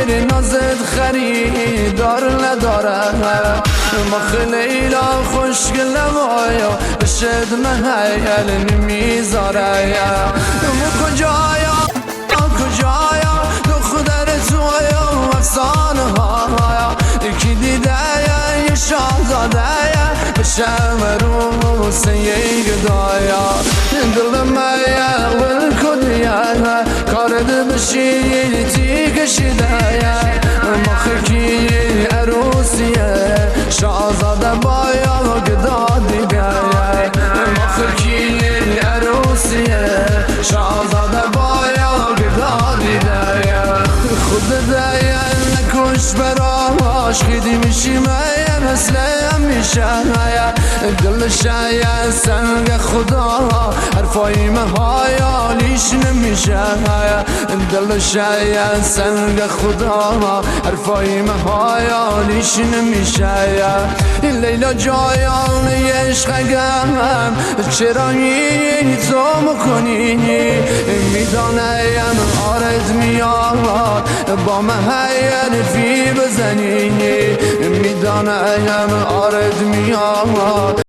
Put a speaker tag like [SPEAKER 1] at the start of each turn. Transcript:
[SPEAKER 1] غیر نازت خریدار نداره مخ لیلا خوشگلم آیا بشد محیل نمیذاره کجایا کجایا دختر تویا افسانه ها یکی دیده یه شاهزاده بشم روسه یه گدایا دلم ول کدیا کارد بشی تی کشیده مخکی عروسیه شاهزاده بایا گدا دیگه مخکی عروسیه شاهزاده بایا گدا دیگه خود دیگه نکش براش خیلی میشی مایه مثل همیشه دلش سنگ خدا حرفای مهایالیش نمیشه دلش سنگ خدا حرفای مهایالیش نمیشه لیلا جایان عشقم چرا این تو میکنی میدانم آرد میاد با محیل فی بزنی میدانم آرد میاد